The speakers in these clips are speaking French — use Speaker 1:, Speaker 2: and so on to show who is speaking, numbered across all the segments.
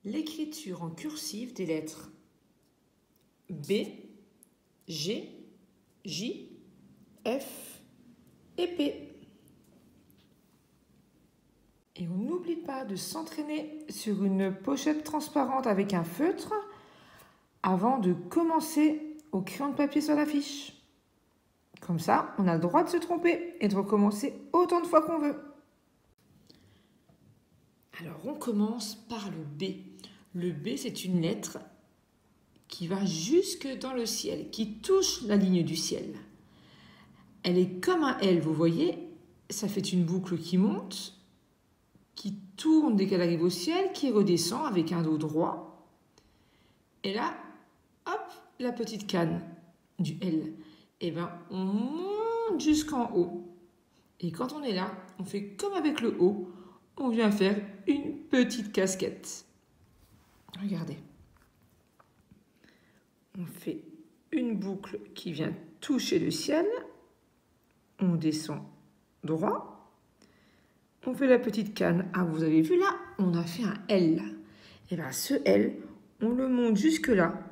Speaker 1: l'écriture en cursive des lettres B, G, J, F et P. Et on n'oublie pas de s'entraîner sur une pochette transparente avec un feutre avant de commencer au crayon de papier sur la fiche. Comme ça, on a le droit de se tromper et de recommencer autant de fois qu'on veut. Alors, on commence par le B. Le B, c'est une lettre qui va jusque dans le ciel, qui touche la ligne du ciel. Elle est comme un L, vous voyez, ça fait une boucle qui monte, qui tourne dès qu'elle arrive au ciel, qui redescend avec un dos droit. Et là, hop, la petite canne du L. Et bien, on monte jusqu'en haut. Et quand on est là, on fait comme avec le haut, on vient faire une petite casquette. Regardez. On fait une boucle qui vient toucher le ciel. On descend droit. On fait la petite canne. Ah, vous avez vu là, on a fait un L. Et bien ce L, on le monte jusque là.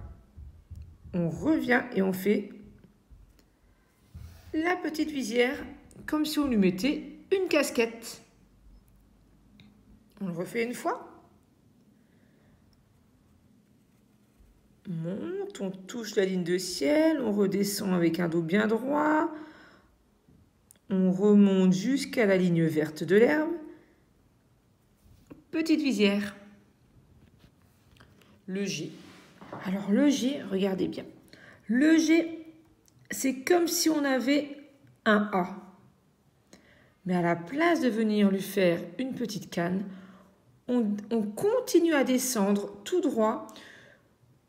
Speaker 1: On revient et on fait la petite visière comme si on lui mettait une casquette. On le refait une fois. On monte, on touche la ligne de ciel, on redescend avec un dos bien droit. On remonte jusqu'à la ligne verte de l'herbe. Petite visière. Le G. Alors le G, regardez bien. Le G, c'est comme si on avait un A. Mais à la place de venir lui faire une petite canne, on continue à descendre tout droit,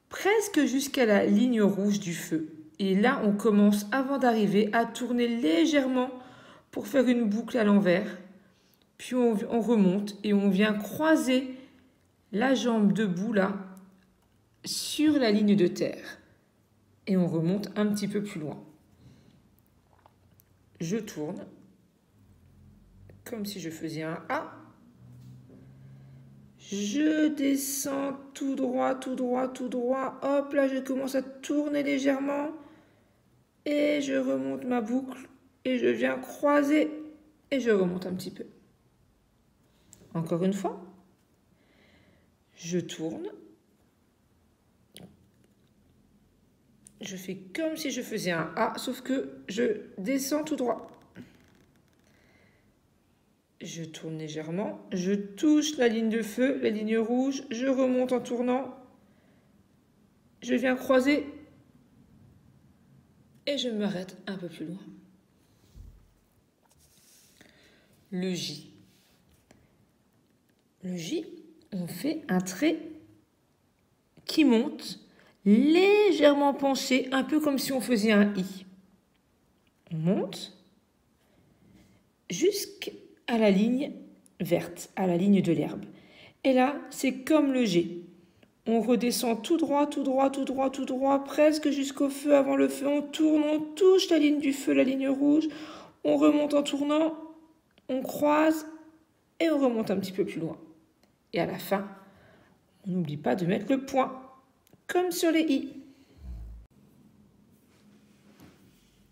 Speaker 1: presque jusqu'à la ligne rouge du feu. Et là, on commence, avant d'arriver, à tourner légèrement pour faire une boucle à l'envers. Puis on remonte et on vient croiser la jambe debout là, sur la ligne de terre. Et on remonte un petit peu plus loin. Je tourne, comme si je faisais un A. Je descends tout droit, tout droit, tout droit. Hop, là, je commence à tourner légèrement. Et je remonte ma boucle. Et je viens croiser. Et je remonte un petit peu. Encore une fois. Je tourne. Je fais comme si je faisais un A, sauf que je descends tout droit. Je tourne légèrement, je touche la ligne de feu, la ligne rouge, je remonte en tournant, je viens croiser et je m'arrête un peu plus loin. Le J. Le J, on fait un trait qui monte, légèrement penché, un peu comme si on faisait un I. On monte jusqu'à la ligne verte, à la ligne de l'herbe. Et là, c'est comme le G. On redescend tout droit, tout droit, tout droit, tout droit, presque jusqu'au feu. Avant le feu, on tourne, on touche la ligne du feu, la ligne rouge. On remonte en tournant, on croise et on remonte un petit peu plus loin. Et à la fin, on n'oublie pas de mettre le point, comme sur les I.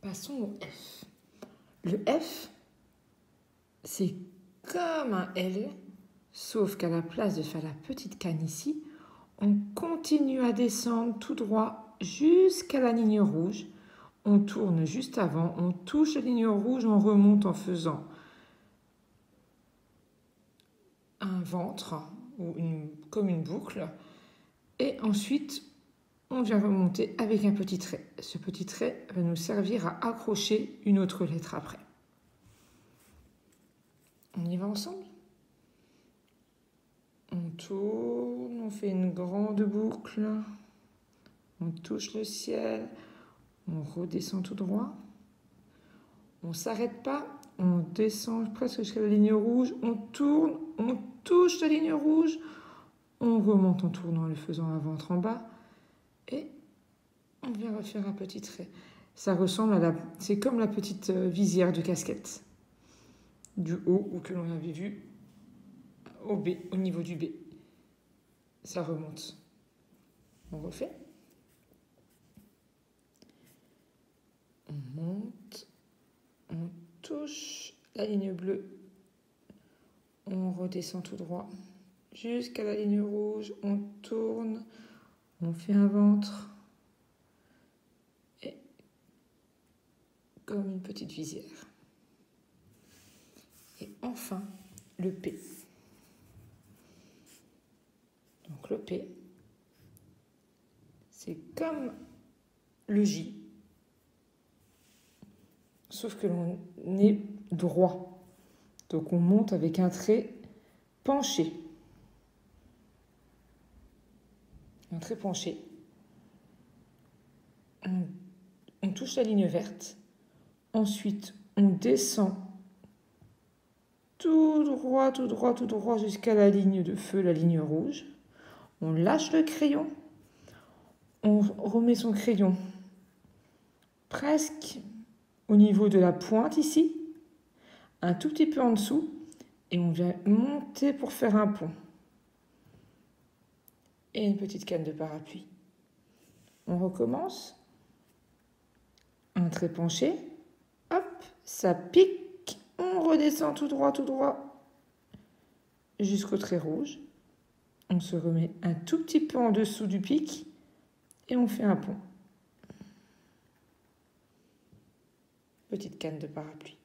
Speaker 1: Passons au F. Le F, c'est comme un L, sauf qu'à la place de faire la petite canne ici, on continue à descendre tout droit jusqu'à la ligne rouge. On tourne juste avant, on touche la ligne rouge, on remonte en faisant un ventre, ou comme une boucle. Et ensuite, on vient remonter avec un petit trait. Ce petit trait va nous servir à accrocher une autre lettre après. On y va ensemble? On tourne, on fait une grande boucle, on touche le ciel, on redescend tout droit. On ne s'arrête pas, on descend presque jusqu'à la ligne rouge, on tourne, on touche la ligne rouge, on remonte en tournant, en le faisant un ventre en bas, et on vient refaire un petit trait. Ça ressemble à c'est comme la petite visière de casquette du haut ou que l'on avait vu au B, au niveau du B. ça remonte. On refait. On monte, on touche la ligne bleue, on redescend tout droit jusqu'à la ligne rouge, on tourne, on fait un ventre et comme une petite visière. Et enfin, le P. Donc le P, c'est comme le J, sauf que l'on est droit. Donc on monte avec un trait penché. Un trait penché. On touche la ligne verte. Ensuite, on descend tout droit, tout droit, tout droit jusqu'à la ligne de feu, la ligne rouge. On lâche le crayon. On remet son crayon presque au niveau de la pointe ici, un tout petit peu en dessous, et on vient monter pour faire un pont. Et une petite canne de parapluie. On recommence. Un trait penché. Hop, ça pique. On redescend tout droit, jusqu'au trait rouge. On se remet un tout petit peu en dessous du pic et on fait un pont. Petite canne de parapluie.